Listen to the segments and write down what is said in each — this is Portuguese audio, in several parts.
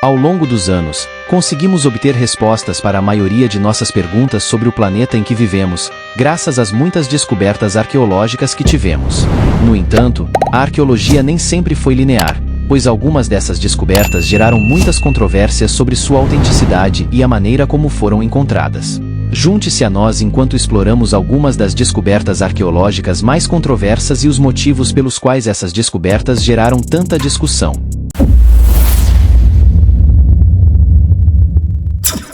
Ao longo dos anos, conseguimos obter respostas para a maioria de nossas perguntas sobre o planeta em que vivemos, graças às muitas descobertas arqueológicas que tivemos. No entanto, a arqueologia nem sempre foi linear, pois algumas dessas descobertas geraram muitas controvérsias sobre sua autenticidade e a maneira como foram encontradas. Junte-se a nós enquanto exploramos algumas das descobertas arqueológicas mais controversas e os motivos pelos quais essas descobertas geraram tanta discussão.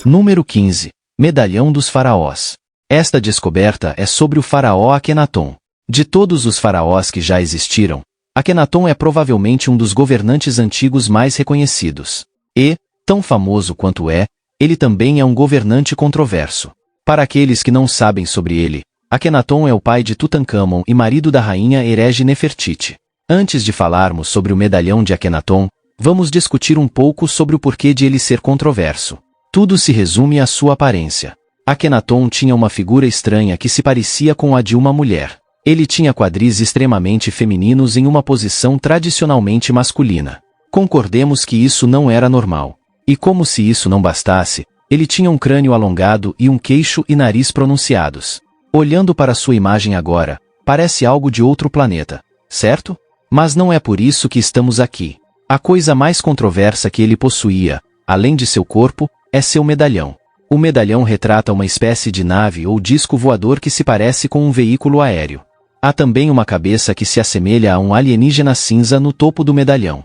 Número 15. Medalhão dos Faraós. Esta descoberta é sobre o faraó Akenaton. De todos os faraós que já existiram, Akenaton é provavelmente um dos governantes antigos mais reconhecidos. E, tão famoso quanto é, ele também é um governante controverso. Para aqueles que não sabem sobre ele, Akenaton é o pai de Tutankhamon e marido da rainha Herege Nefertiti. Antes de falarmos sobre o medalhão de Akenaton, vamos discutir um pouco sobre o porquê de ele ser controverso. Tudo se resume à sua aparência. Akenaton tinha uma figura estranha que se parecia com a de uma mulher. Ele tinha quadris extremamente femininos em uma posição tradicionalmente masculina. Concordemos que isso não era normal. E como se isso não bastasse, ele tinha um crânio alongado e um queixo e nariz pronunciados. Olhando para sua imagem agora, parece algo de outro planeta, certo? Mas não é por isso que estamos aqui. A coisa mais controversa que ele possuía, além de seu corpo, é seu medalhão. O medalhão retrata uma espécie de nave ou disco voador que se parece com um veículo aéreo. Há também uma cabeça que se assemelha a um alienígena cinza no topo do medalhão.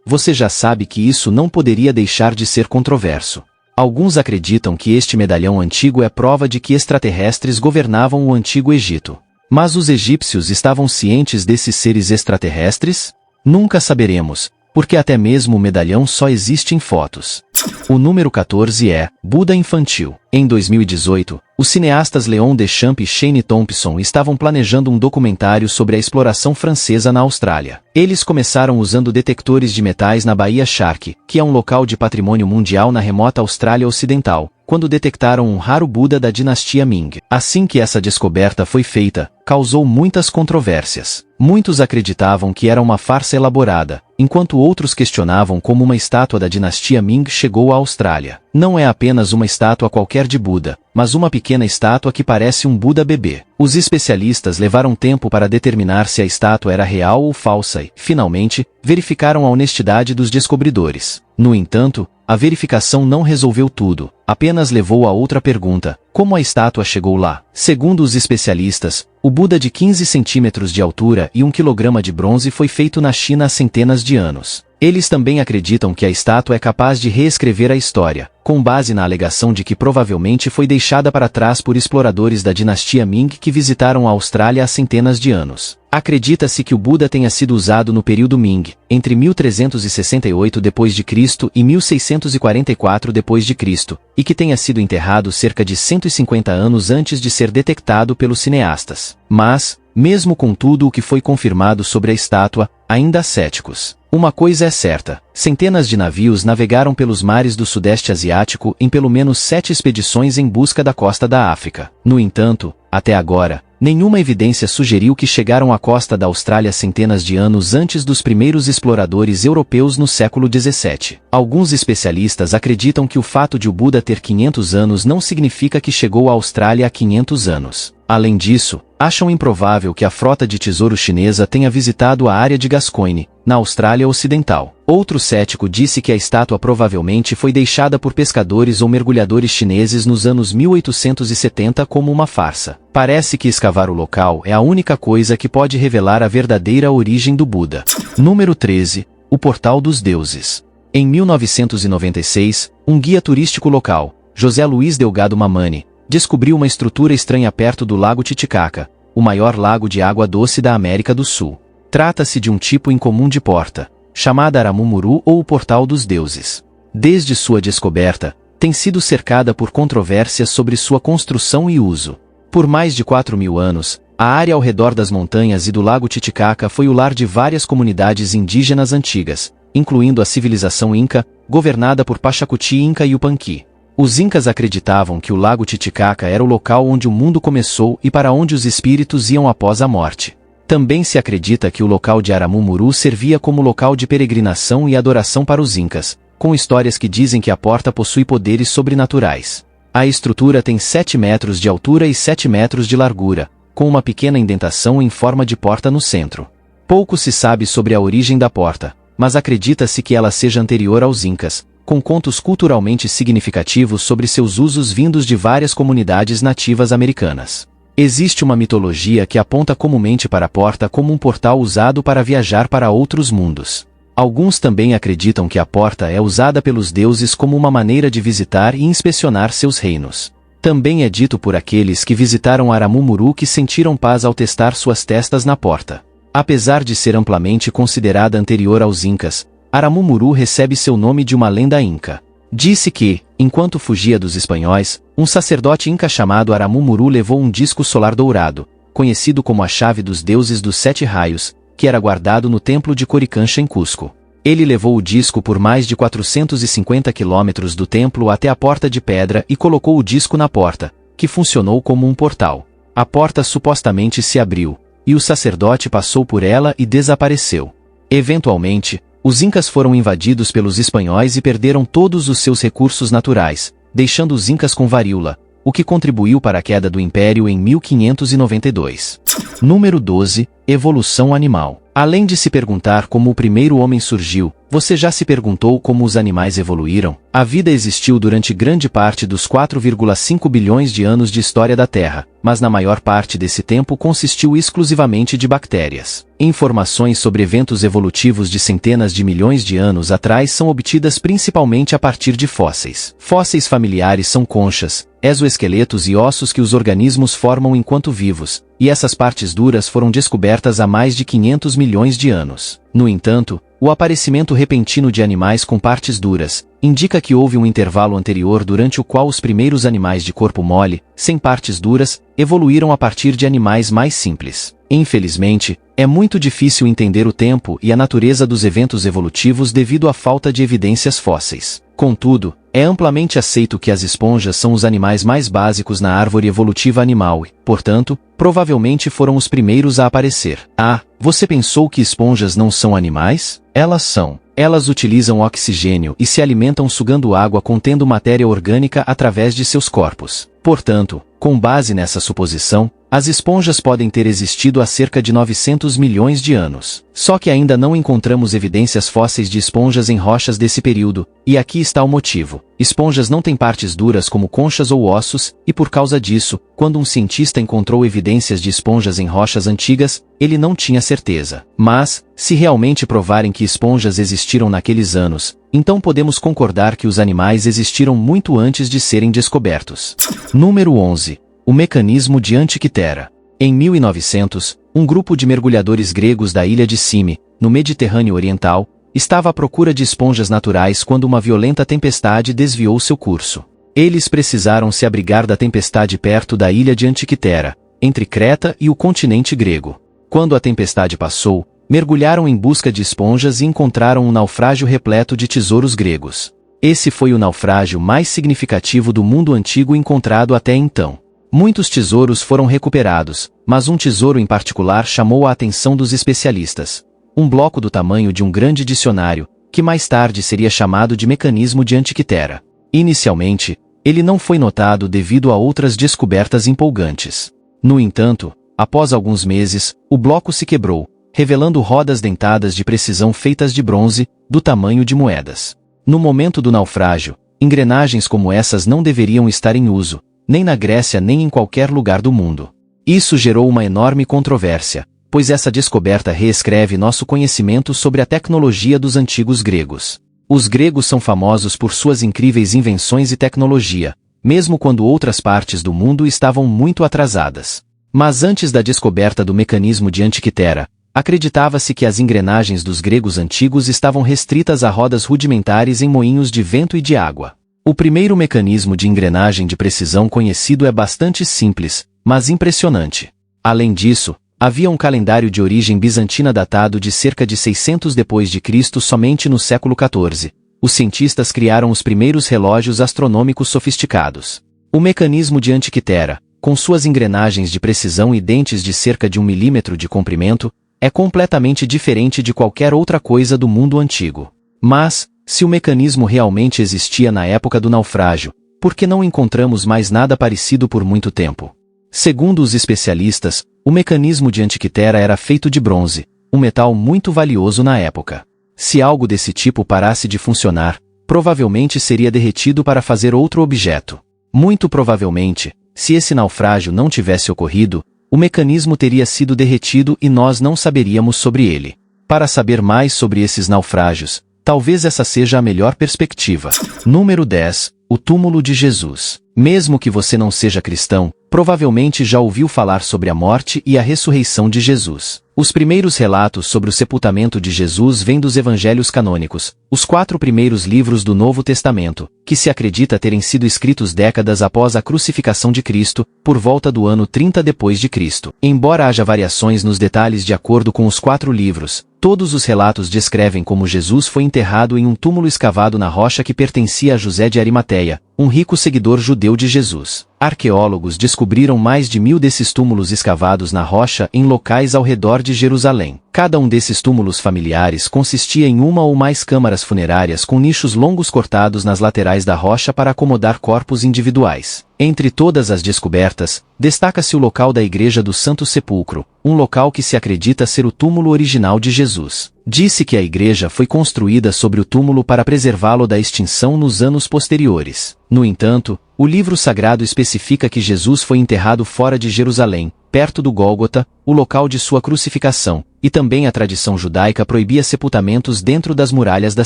Você já sabe que isso não poderia deixar de ser controverso. Alguns acreditam que este medalhão antigo é prova de que extraterrestres governavam o Antigo Egito. Mas os egípcios estavam cientes desses seres extraterrestres? Nunca saberemos, porque até mesmo o medalhão só existe em fotos. O número 14 é Buda infantil. Em 2018, os cineastas Leon Deschamps e Shane Thompson estavam planejando um documentário sobre a exploração francesa na Austrália. Eles começaram usando detectores de metais na Baía Shark, que é um local de patrimônio mundial na remota Austrália Ocidental, quando detectaram um raro Buda da dinastia Ming. Assim que essa descoberta foi feita, causou muitas controvérsias. Muitos acreditavam que era uma farsa elaborada, enquanto outros questionavam como uma estátua da dinastia Ming chegou à Austrália. Não é apenas uma estátua qualquer de Buda, mas uma pequena estátua que parece um Buda bebê. Os especialistas levaram tempo para determinar se a estátua era real ou falsa e, finalmente, verificaram a honestidade dos descobridores. No entanto, a verificação não resolveu tudo, apenas levou a outra pergunta: como a estátua chegou lá? Segundo os especialistas, o Buda de 15 centímetros de altura e 1 quilograma de bronze foi feito na China há centenas de anos. Eles também acreditam que a estátua é capaz de reescrever a história, com base na alegação de que provavelmente foi deixada para trás por exploradores da dinastia Ming que visitaram a Austrália há centenas de anos. Acredita-se que o Buda tenha sido usado no período Ming, entre 1368 d.C. e 1644 d.C., e que tenha sido enterrado cerca de 150 anos antes de ser detectado pelos cineastas. Mas, mesmo com tudo o que foi confirmado sobre a estátua, ainda há céticos. Uma coisa é certa: centenas de navios navegaram pelos mares do Sudeste Asiático em pelo menos 7 expedições em busca da costa da África. No entanto, até agora, nenhuma evidência sugeriu que chegaram à costa da Austrália centenas de anos antes dos primeiros exploradores europeus no século XVII. Alguns especialistas acreditam que o fato de o Buda ter 500 anos não significa que chegou à Austrália há 500 anos. Além disso, acham improvável que a frota de tesouro chinesa tenha visitado a área de Gascoyne, na Austrália Ocidental. Outro cético disse que a estátua provavelmente foi deixada por pescadores ou mergulhadores chineses nos anos 1870 como uma farsa. Parece que escavar o local é a única coisa que pode revelar a verdadeira origem do Buda. Número 13. O Portal dos Deuses. Em 1996, um guia turístico local, José Luiz Delgado Mamani, descobriu uma estrutura estranha perto do Lago Titicaca, o maior lago de água doce da América do Sul. Trata-se de um tipo incomum de porta, chamada Aramumuru ou o Portal dos Deuses. Desde sua descoberta, tem sido cercada por controvérsias sobre sua construção e uso. Por mais de 4.000 anos, a área ao redor das montanhas e do Lago Titicaca foi o lar de várias comunidades indígenas antigas, incluindo a civilização Inca, governada por Pachacuti Inca Yupanqui. Os Incas acreditavam que o Lago Titicaca era o local onde o mundo começou e para onde os espíritos iam após a morte. Também se acredita que o local de Aramumuru servia como local de peregrinação e adoração para os Incas, com histórias que dizem que a porta possui poderes sobrenaturais. A estrutura tem 7 metros de altura e 7 metros de largura, com uma pequena indentação em forma de porta no centro. Pouco se sabe sobre a origem da porta, mas acredita-se que ela seja anterior aos Incas, com contos culturalmente significativos sobre seus usos vindos de várias comunidades nativas americanas. Existe uma mitologia que aponta comumente para a porta como um portal usado para viajar para outros mundos. Alguns também acreditam que a porta é usada pelos deuses como uma maneira de visitar e inspecionar seus reinos. Também é dito por aqueles que visitaram Aramumuru que sentiram paz ao testar suas testas na porta. Apesar de ser amplamente considerada anterior aos Incas, Aramumuru recebe seu nome de uma lenda inca. Disse que, enquanto fugia dos espanhóis, um sacerdote inca chamado Aramumuru levou um disco solar dourado, conhecido como a chave dos deuses dos 7 raios, que era guardado no templo de Coricancha em Cusco. Ele levou o disco por mais de 450 quilômetros do templo até a porta de pedra e colocou o disco na porta, que funcionou como um portal. A porta supostamente se abriu, e o sacerdote passou por ela e desapareceu. Eventualmente, os Incas foram invadidos pelos espanhóis e perderam todos os seus recursos naturais, deixando os Incas com varíola, o que contribuiu para a queda do Império em 1592. Número 12. Evolução animal. Além de se perguntar como o primeiro homem surgiu, você já se perguntou como os animais evoluíram? A vida existiu durante grande parte dos 4,5 bilhões de anos de história da Terra, mas na maior parte desse tempo consistiu exclusivamente de bactérias. Informações sobre eventos evolutivos de centenas de milhões de anos atrás são obtidas principalmente a partir de fósseis. Fósseis familiares são conchas, exoesqueletos e ossos que os organismos formam enquanto vivos, e essas partes duras foram descobertas há mais de 500 milhões de anos. No entanto, o aparecimento repentino de animais com partes duras indica que houve um intervalo anterior durante o qual os primeiros animais de corpo mole, sem partes duras, evoluíram a partir de animais mais simples. Infelizmente, é muito difícil entender o tempo e a natureza dos eventos evolutivos devido à falta de evidências fósseis. Contudo, é amplamente aceito que as esponjas são os animais mais básicos na árvore evolutiva animal e, portanto, provavelmente foram os primeiros a aparecer. Ah, você pensou que esponjas não são animais? Elas são. Elas utilizam oxigênio e se alimentam sugando água contendo matéria orgânica através de seus corpos. Portanto, com base nessa suposição, as esponjas podem ter existido há cerca de 900 milhões de anos. Só que ainda não encontramos evidências fósseis de esponjas em rochas desse período, e aqui está o motivo. Esponjas não têm partes duras como conchas ou ossos, e por causa disso, quando um cientista encontrou evidências de esponjas em rochas antigas, ele não tinha certeza. Mas, se realmente provarem que esponjas existiram naqueles anos, então podemos concordar que os animais existiram muito antes de serem descobertos. Número 11. O mecanismo de Antiquitera. Em 1900, um grupo de mergulhadores gregos da ilha de Cime, no Mediterrâneo Oriental, estava à procura de esponjas naturais quando uma violenta tempestade desviou seu curso. Eles precisaram se abrigar da tempestade perto da ilha de Antiquitera, entre Creta e o continente grego. Quando a tempestade passou, mergulharam em busca de esponjas e encontraram um naufrágio repleto de tesouros gregos. Esse foi o naufrágio mais significativo do mundo antigo encontrado até então. Muitos tesouros foram recuperados, mas um tesouro em particular chamou a atenção dos especialistas. Um bloco do tamanho de um grande dicionário, que mais tarde seria chamado de mecanismo de Antiquitera. Inicialmente, ele não foi notado devido a outras descobertas empolgantes. No entanto, após alguns meses, o bloco se quebrou, revelando rodas dentadas de precisão feitas de bronze, do tamanho de moedas. No momento do naufrágio, engrenagens como essas não deveriam estar em uso, nem na Grécia nem em qualquer lugar do mundo. Isso gerou uma enorme controvérsia, pois essa descoberta reescreve nosso conhecimento sobre a tecnologia dos antigos gregos. Os gregos são famosos por suas incríveis invenções e tecnologia, mesmo quando outras partes do mundo estavam muito atrasadas. Mas antes da descoberta do mecanismo de Antiquitera, acreditava-se que as engrenagens dos gregos antigos estavam restritas a rodas rudimentares em moinhos de vento e de água. O primeiro mecanismo de engrenagem de precisão conhecido é bastante simples, mas impressionante. Além disso, havia um calendário de origem bizantina datado de cerca de 600 d.C. somente no século XIV. Os cientistas criaram os primeiros relógios astronômicos sofisticados. O mecanismo de Antiquitera, com suas engrenagens de precisão e dentes de cerca de 1 milímetro de comprimento, é completamente diferente de qualquer outra coisa do mundo antigo. Mas, Se o mecanismo realmente existia na época do naufrágio, por que não encontramos mais nada parecido por muito tempo? Segundo os especialistas, o mecanismo de Antiquitera era feito de bronze, um metal muito valioso na época. Se algo desse tipo parasse de funcionar, provavelmente seria derretido para fazer outro objeto. Muito provavelmente, se esse naufrágio não tivesse ocorrido, o mecanismo teria sido derretido e nós não saberíamos sobre ele. Para saber mais sobre esses naufrágios, talvez essa seja a melhor perspectiva. Número 10. O túmulo de Jesus. Mesmo que você não seja cristão, provavelmente já ouviu falar sobre a morte e a ressurreição de Jesus. Os primeiros relatos sobre o sepultamento de Jesus vêm dos evangelhos canônicos, os 4 primeiros livros do Novo Testamento, que se acredita terem sido escritos décadas após a crucificação de Cristo, por volta do ano 30 depois de Cristo. Embora haja variações nos detalhes de acordo com os 4 livros, todos os relatos descrevem como Jesus foi enterrado em um túmulo escavado na rocha que pertencia a José de Arimateia, um rico seguidor judeu de Jesus. Arqueólogos descobriram mais de 1000 desses túmulos escavados na rocha em locais ao redor de Jerusalém. Cada um desses túmulos familiares consistia em uma ou mais câmaras funerárias com nichos longos cortados nas laterais da rocha para acomodar corpos individuais. Entre todas as descobertas, destaca-se o local da Igreja do Santo Sepulcro, um local que se acredita ser o túmulo original de Jesus. Disse que a igreja foi construída sobre o túmulo para preservá-lo da extinção nos anos posteriores. No entanto, o livro sagrado especifica que Jesus foi enterrado fora de Jerusalém, perto do Gólgota, o local de sua crucificação, e também a tradição judaica proibia sepultamentos dentro das muralhas da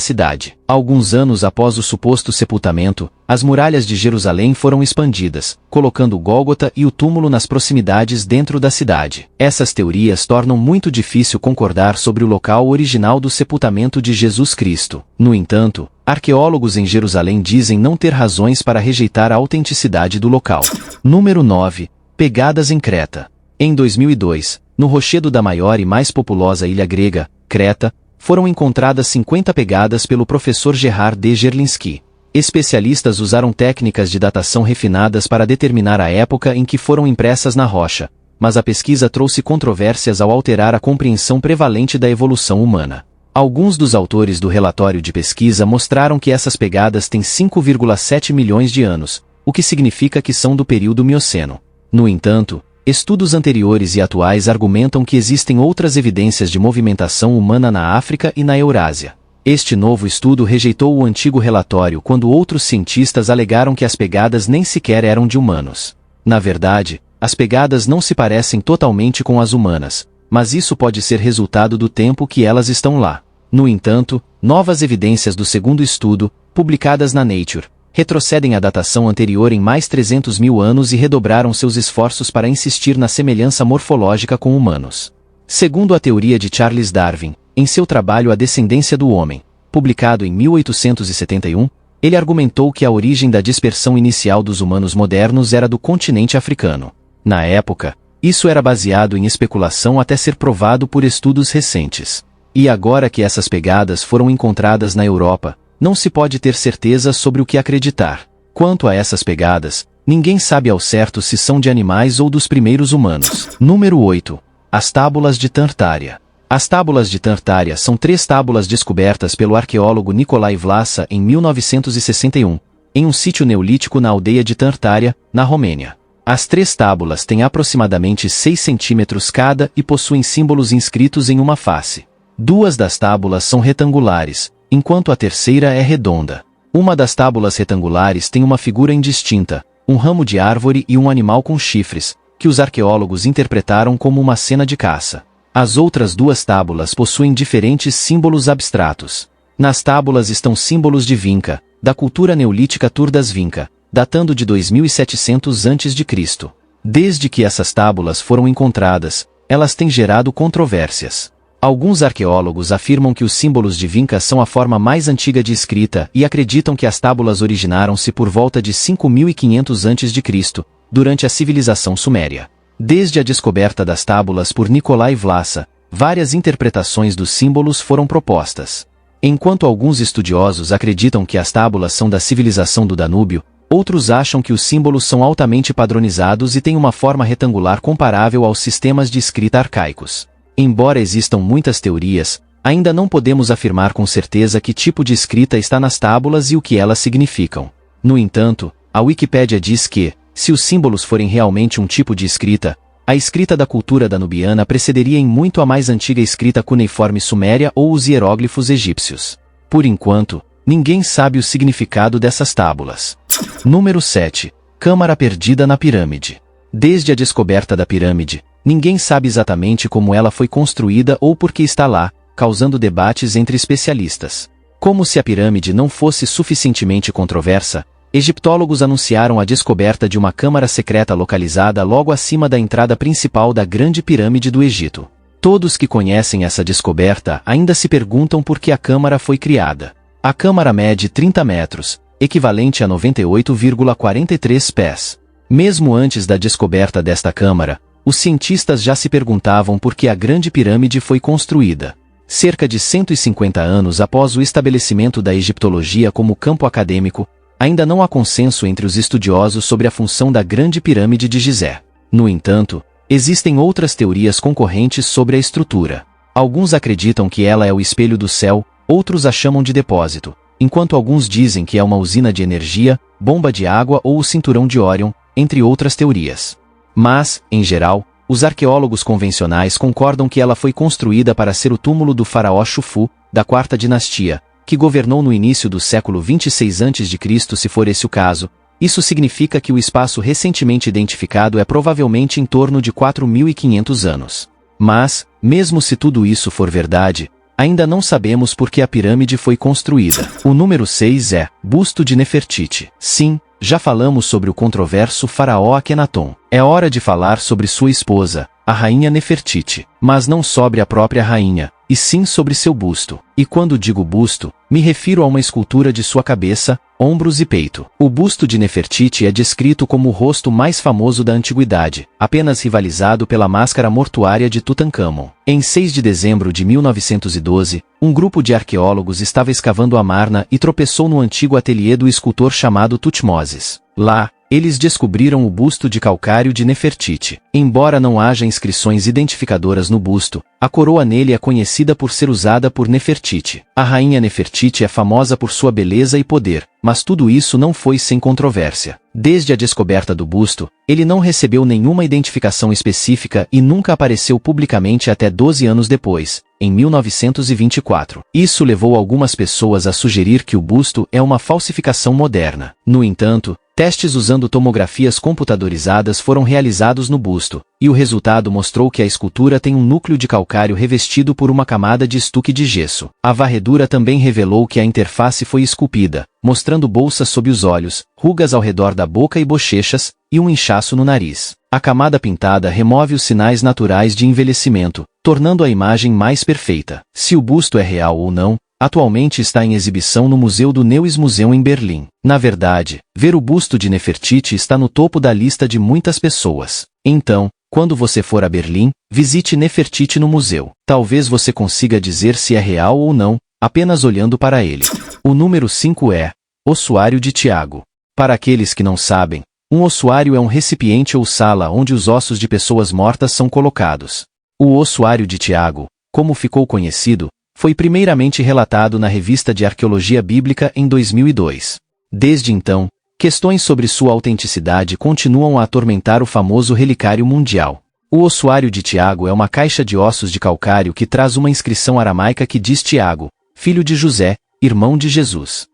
cidade. Alguns anos após o suposto sepultamento, as muralhas de Jerusalém foram expandidas, colocando o Gólgota e o túmulo nas proximidades dentro da cidade. Essas teorias tornam muito difícil concordar sobre o local original do sepultamento de Jesus Cristo. No entanto, arqueólogos em Jerusalém dizem não ter razões para rejeitar a autenticidade do local. Número 9. Pegadas em Creta. Em 2002, no rochedo da maior e mais populosa ilha grega, Creta, foram encontradas 50 pegadas pelo professor Gerard de Gerlinski. Especialistas usaram técnicas de datação refinadas para determinar a época em que foram impressas na rocha, mas a pesquisa trouxe controvérsias ao alterar a compreensão prevalente da evolução humana. Alguns dos autores do relatório de pesquisa mostraram que essas pegadas têm 5,7 milhões de anos, o que significa que são do período Mioceno. No entanto, estudos anteriores e atuais argumentam que existem outras evidências de movimentação humana na África e na Eurásia. Este novo estudo rejeitou o antigo relatório quando outros cientistas alegaram que as pegadas nem sequer eram de humanos. Na verdade, as pegadas não se parecem totalmente com as humanas, mas isso pode ser resultado do tempo que elas estão lá. No entanto, novas evidências do segundo estudo, publicadas na Nature, retrocedem a datação anterior em mais 300 mil anos e redobraram seus esforços para insistir na semelhança morfológica com humanos. Segundo a teoria de Charles Darwin, em seu trabalho A Descendência do Homem, publicado em 1871, ele argumentou que a origem da dispersão inicial dos humanos modernos era do continente africano. Na época, isso era baseado em especulação até ser provado por estudos recentes. E agora que essas pegadas foram encontradas na Europa, não se pode ter certeza sobre o que acreditar. Quanto a essas pegadas, ninguém sabe ao certo se são de animais ou dos primeiros humanos. Número 8. As tábulas de Tartária. As tábulas de Tartária são 3 tábulas descobertas pelo arqueólogo Nicolae Vlasa em 1961, em um sítio neolítico na aldeia de Tartária, na Romênia. As 3 tábulas têm aproximadamente 6 centímetros cada e possuem símbolos inscritos em uma face. 2 das tábulas são retangulares, enquanto a terceira é redonda. Uma das tábulas retangulares tem uma figura indistinta, um ramo de árvore e um animal com chifres, que os arqueólogos interpretaram como uma cena de caça. As outras 2 tábulas possuem diferentes símbolos abstratos. Nas tábulas estão símbolos de Vinca, da cultura neolítica Turdas Vinca, datando de 2700 a.C. Desde que essas tábulas foram encontradas, elas têm gerado controvérsias. Alguns arqueólogos afirmam que os símbolos de Vinca são a forma mais antiga de escrita e acreditam que as tábulas originaram-se por volta de 5500 a.C., durante a civilização suméria. Desde a descoberta das tábulas por Nicolae Vlasa, várias interpretações dos símbolos foram propostas. Enquanto alguns estudiosos acreditam que as tábulas são da civilização do Danúbio, outros acham que os símbolos são altamente padronizados e têm uma forma retangular comparável aos sistemas de escrita arcaicos. Embora existam muitas teorias, Ainda não podemos afirmar com certeza que tipo de escrita está nas tábulas e o que elas significam. No entanto, a Wikipédia diz que, se os símbolos forem realmente um tipo de escrita, a escrita da cultura danubiana precederia em muito a mais antiga escrita cuneiforme suméria ou os hieróglifos egípcios. Por enquanto, ninguém sabe o significado dessas tábulas. Número 7. Câmara perdida na pirâmide. Desde a descoberta da pirâmide, ninguém sabe exatamente como ela foi construída ou por que está lá, causando debates entre especialistas. Como se a pirâmide não fosse suficientemente controversa, egiptólogos anunciaram a descoberta de uma câmara secreta localizada logo acima da entrada principal da Grande Pirâmide do Egito. Todos que conhecem essa descoberta ainda se perguntam por que a câmara foi criada. A câmara mede 30 metros, equivalente a 98,43 pés. Mesmo antes da descoberta desta câmara, os cientistas já se perguntavam por que a Grande Pirâmide foi construída. Cerca de 150 anos após o estabelecimento da egiptologia como campo acadêmico, ainda não há consenso entre os estudiosos sobre a função da Grande Pirâmide de Gizé. No entanto, existem outras teorias concorrentes sobre a estrutura. Alguns acreditam que ela é o espelho do céu, outros a chamam de depósito, enquanto alguns dizem que é uma usina de energia, bomba de água ou o cinturão de Órion, entre outras teorias. Mas, em geral, os arqueólogos convencionais concordam que ela foi construída para ser o túmulo do faraó Xufu, da quarta dinastia, que governou no início do século 26 a.C. Se for esse o caso, isso significa que o espaço recentemente identificado é provavelmente em torno de 4.500 anos. Mas, mesmo se tudo isso for verdade, ainda não sabemos por que a pirâmide foi construída. O número 6 é Busto de Nefertiti. Sim, já falamos sobre o controverso faraó Akenaton. É hora de falar sobre sua esposa, a rainha Nefertiti, mas não sobre a própria rainha, e sim sobre seu busto. E quando digo busto, me refiro a uma escultura de sua cabeça, ombros e peito. O busto de Nefertiti é descrito como o rosto mais famoso da antiguidade, apenas rivalizado pela máscara mortuária de Tutankhamon. Em 6 de dezembro de 1912, um grupo de arqueólogos estava escavando a Amarna e tropeçou no antigo ateliê do escultor chamado Tutmoses. Lá, eles descobriram o busto de calcário de Nefertiti. Embora não haja inscrições identificadoras no busto, a coroa nele é conhecida por ser usada por Nefertiti. A rainha Nefertiti é famosa por sua beleza e poder, mas tudo isso não foi sem controvérsia. Desde a descoberta do busto, ele não recebeu nenhuma identificação específica e nunca apareceu publicamente até 12 anos depois, em 1924. Isso levou algumas pessoas a sugerir que o busto é uma falsificação moderna. No entanto, testes usando tomografias computadorizadas foram realizados no busto, e o resultado mostrou que a escultura tem um núcleo de calcário revestido por uma camada de estuque de gesso. A varredura também revelou que a interface foi esculpida, mostrando bolsas sob os olhos, rugas ao redor da boca e bochechas, e um inchaço no nariz. A camada pintada remove os sinais naturais de envelhecimento, tornando a imagem mais perfeita. Se o busto é real ou não, atualmente está em exibição no Museu do Neues Museum em Berlim. Na verdade, ver o busto de Nefertiti está no topo da lista de muitas pessoas. Então, quando você for a Berlim, visite Nefertiti no museu. Talvez você consiga dizer se é real ou não, apenas olhando para ele. O número 5 é Ossuário de Tiago. Para aqueles que não sabem, um ossuário é um recipiente ou sala onde os ossos de pessoas mortas são colocados. O Ossuário de Tiago, como ficou conhecido, foi primeiramente relatado na Revista de Arqueologia Bíblica em 2002. Desde então, questões sobre sua autenticidade continuam a atormentar o famoso relicário mundial. O Ossuário de Tiago é uma caixa de ossos de calcário que traz uma inscrição aramaica que diz Tiago, filho de José, irmão de Jesus.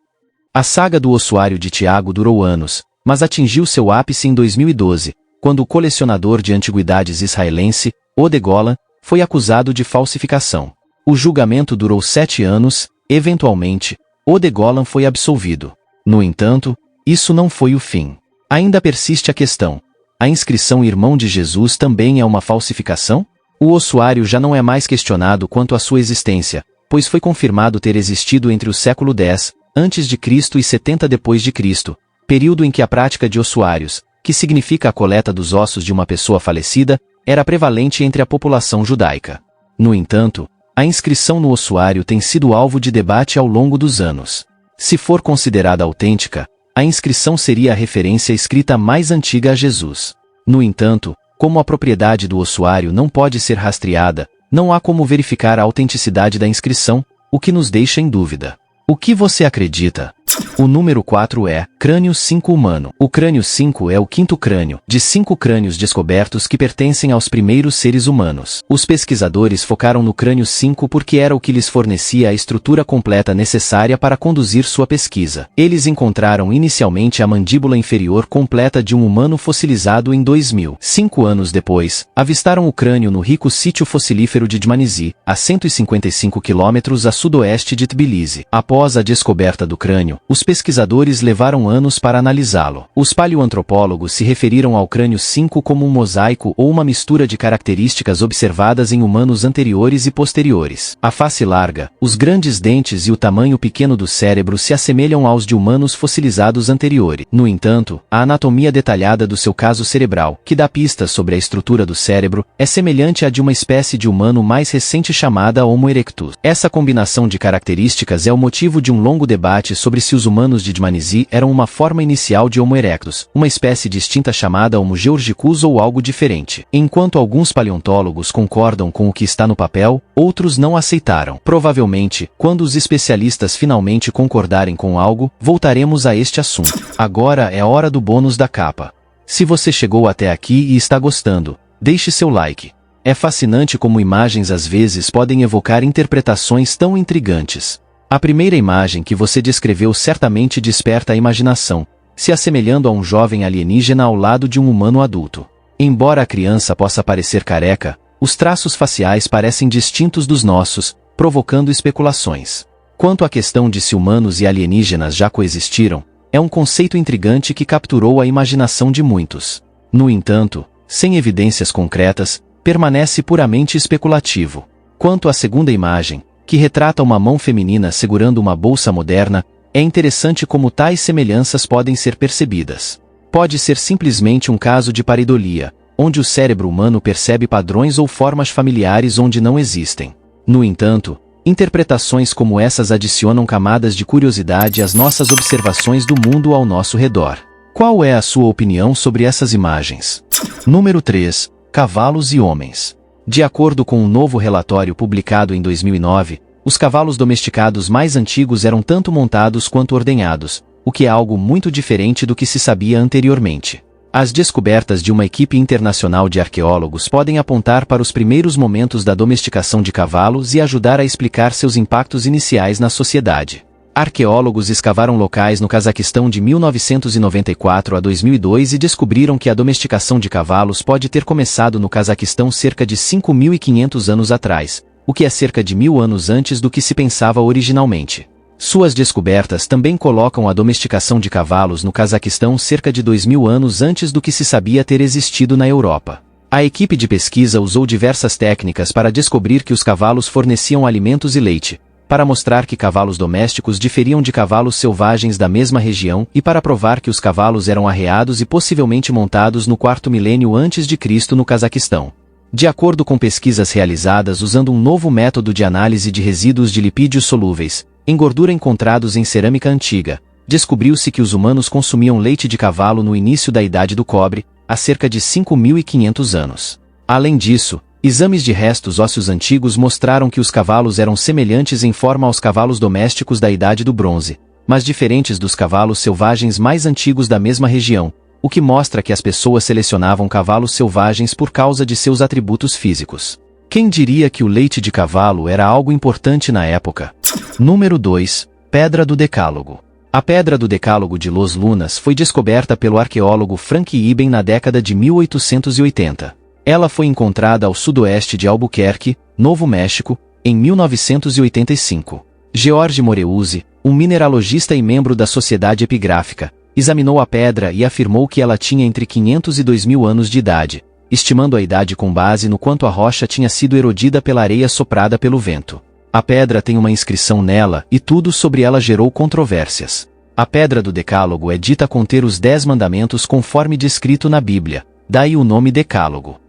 A saga do Ossuário de Tiago durou anos, mas atingiu seu ápice em 2012, quando o colecionador de antiguidades israelense, Ode Golan, foi acusado de falsificação. O julgamento durou 7 anos, eventualmente, Ode Golan foi absolvido. No entanto, isso não foi o fim. Ainda persiste a questão: a inscrição Irmão de Jesus também é uma falsificação? O ossuário já não é mais questionado quanto à sua existência, pois foi confirmado ter existido entre o século X a.C. e 70 d.C., período em que a prática de ossuários, que significa a coleta dos ossos de uma pessoa falecida, era prevalente entre a população judaica. No entanto, a inscrição no ossuário tem sido alvo de debate ao longo dos anos. Se for considerada autêntica, a inscrição seria a referência escrita mais antiga a Jesus. No entanto, como a propriedade do ossuário não pode ser rastreada, Não há como verificar a autenticidade da inscrição, o que nos deixa em dúvida. O que você acredita? O número 4 é crânio 5 humano. O crânio 5 é o quinto crânio, de 5 crânios descobertos que pertencem aos primeiros seres humanos. Os pesquisadores focaram no crânio 5 porque era o que lhes fornecia a estrutura completa necessária para conduzir sua pesquisa. Eles encontraram inicialmente a mandíbula inferior completa de um humano fossilizado em 2000. 5 anos depois, avistaram o crânio no rico sítio fossilífero de Dmanisi, a 155 quilômetros a sudoeste de Tbilisi. Após a descoberta do crânio, os pesquisadores levaram anos para analisá-lo. Os paleoantropólogos se referiram ao crânio 5 como um mosaico ou uma mistura de características observadas em humanos anteriores e posteriores. A face larga, os grandes dentes e o tamanho pequeno do cérebro se assemelham aos de humanos fossilizados anteriores. No entanto, a anatomia detalhada do seu caso cerebral, que dá pistas sobre a estrutura do cérebro, é semelhante à de uma espécie de humano mais recente chamada Homo erectus. Essa combinação de características é o motivo de um longo debate sobre se os humanos de Dmanisi eram uma forma inicial de Homo erectus, uma espécie distinta chamada Homo georgicus ou algo diferente. Enquanto alguns paleontólogos concordam com o que está no papel, outros não aceitaram. Provavelmente, quando os especialistas finalmente concordarem com algo, voltaremos a este assunto. Agora é hora do bônus da capa. Se você chegou até aqui e está gostando, deixe seu like. É fascinante como imagens às vezes podem evocar interpretações tão intrigantes. A primeira imagem que você descreveu certamente desperta a imaginação, se assemelhando a um jovem alienígena ao lado de um humano adulto. Embora a criança possa parecer careca, os traços faciais parecem distintos dos nossos, provocando especulações. Quanto à questão de se humanos e alienígenas já coexistiram, é um conceito intrigante que capturou a imaginação de muitos. No entanto, sem evidências concretas, permanece puramente especulativo. Quanto à segunda imagem, que retrata uma mão feminina segurando uma bolsa moderna, é interessante como tais semelhanças podem ser percebidas. Pode ser simplesmente um caso de pareidolia, onde o cérebro humano percebe padrões ou formas familiares onde não existem. No entanto, interpretações como essas adicionam camadas de curiosidade às nossas observações do mundo ao nosso redor. Qual é a sua opinião sobre essas imagens? Número 3. Cavalos e homens. De acordo com um novo relatório publicado em 2009, os cavalos domesticados mais antigos eram tanto montados quanto ordenhados, o que é algo muito diferente do que se sabia anteriormente. As descobertas de uma equipe internacional de arqueólogos podem apontar para os primeiros momentos da domesticação de cavalos e ajudar a explicar seus impactos iniciais na sociedade. Arqueólogos escavaram locais no Cazaquistão de 1994 a 2002 e descobriram que a domesticação de cavalos pode ter começado no Cazaquistão cerca de 5.500 anos atrás, o que é cerca de 1.000 anos antes do que se pensava originalmente. Suas descobertas também colocam a domesticação de cavalos no Cazaquistão cerca de 2.000 anos antes do que se sabia ter existido na Europa. A equipe de pesquisa usou diversas técnicas para descobrir que os cavalos forneciam alimentos e leite, para mostrar que cavalos domésticos diferiam de cavalos selvagens da mesma região e para provar que os cavalos eram arreados e possivelmente montados no 4º milênio antes de Cristo no Cazaquistão. De acordo com pesquisas realizadas usando um novo método de análise de resíduos de lipídios solúveis, em gordura encontrados em cerâmica antiga, descobriu-se que os humanos consumiam leite de cavalo no início da Idade do Cobre, há cerca de 5.500 anos. Além disso, exames de restos ósseos antigos mostraram que os cavalos eram semelhantes em forma aos cavalos domésticos da Idade do Bronze, mas diferentes dos cavalos selvagens mais antigos da mesma região, o que mostra que as pessoas selecionavam cavalos selvagens por causa de seus atributos físicos. Quem diria que o leite de cavalo era algo importante na época? Número 2. Pedra do Decálogo. A Pedra do Decálogo de Los Lunas foi descoberta pelo arqueólogo Frank Iben na década de 1880. Ela foi encontrada ao sudoeste de Albuquerque, Novo México, em 1985. George Moreuzi, um mineralogista e membro da Sociedade Epigráfica, examinou a pedra e afirmou que ela tinha entre 500 e 2.000 anos de idade, estimando a idade com base no quanto a rocha tinha sido erodida pela areia soprada pelo vento. A pedra tem uma inscrição nela e tudo sobre ela gerou controvérsias. A Pedra do Decálogo é dita conter os 10 mandamentos conforme descrito na Bíblia, daí o nome Decálogo.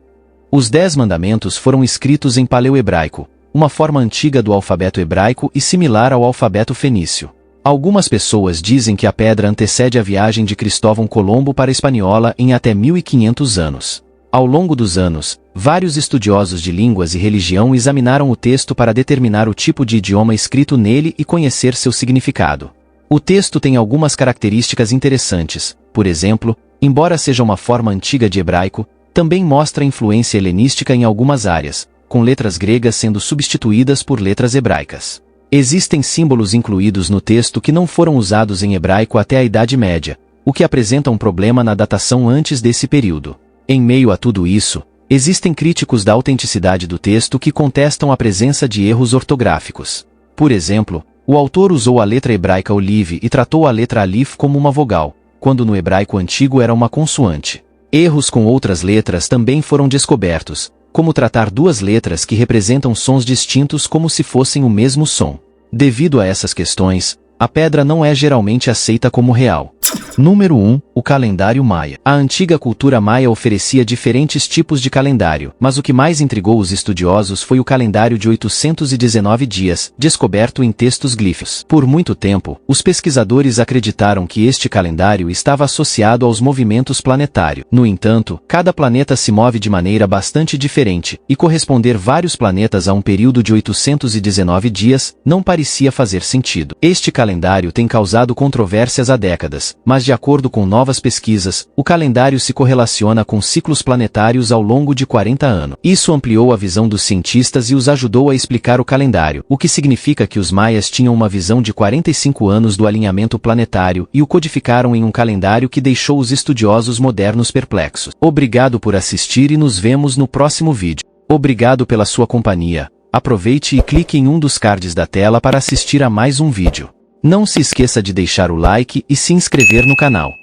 Os 10 mandamentos foram escritos em paleo-hebraico, uma forma antiga do alfabeto hebraico e similar ao alfabeto fenício. Algumas pessoas dizem que a pedra antecede a viagem de Cristóvão Colombo para a Hispaniola em até 1500 anos. Ao longo dos anos, vários estudiosos de línguas e religião examinaram o texto para determinar o tipo de idioma escrito nele e conhecer seu significado. O texto tem algumas características interessantes. Por exemplo, embora seja uma forma antiga de hebraico, também mostra influência helenística em algumas áreas, com letras gregas sendo substituídas por letras hebraicas. Existem símbolos incluídos no texto que não foram usados em hebraico até a Idade Média, o que apresenta um problema na datação antes desse período. Em meio a tudo isso, existem críticos da autenticidade do texto que contestam a presença de erros ortográficos. Por exemplo, o autor usou a letra hebraica olive e tratou a letra alif como uma vogal, quando no hebraico antigo era uma consoante. Erros com outras letras também foram descobertos, como tratar duas letras que representam sons distintos como se fossem o mesmo som. Devido a essas questões, a pedra não é geralmente aceita como real. Número 1. O calendário maia. A antiga cultura maia oferecia diferentes tipos de calendário, mas o que mais intrigou os estudiosos foi o calendário de 819 dias, descoberto em textos glíficos. Por muito tempo, os pesquisadores acreditaram que este calendário estava associado aos movimentos planetários. No entanto, cada planeta se move de maneira bastante diferente, e corresponder vários planetas a um período de 819 dias não parecia fazer sentido. Este calendário tem causado controvérsias há décadas, mas de acordo com novas pesquisas, o calendário se correlaciona com ciclos planetários ao longo de 40 anos. Isso ampliou a visão dos cientistas e os ajudou a explicar o calendário, o que significa que os maias tinham uma visão de 45 anos do alinhamento planetário e o codificaram em um calendário que deixou os estudiosos modernos perplexos. Obrigado por assistir e nos vemos no próximo vídeo. Obrigado pela sua companhia. Aproveite e clique em um dos cards da tela para assistir a mais um vídeo. Não se esqueça de deixar o like e se inscrever no canal.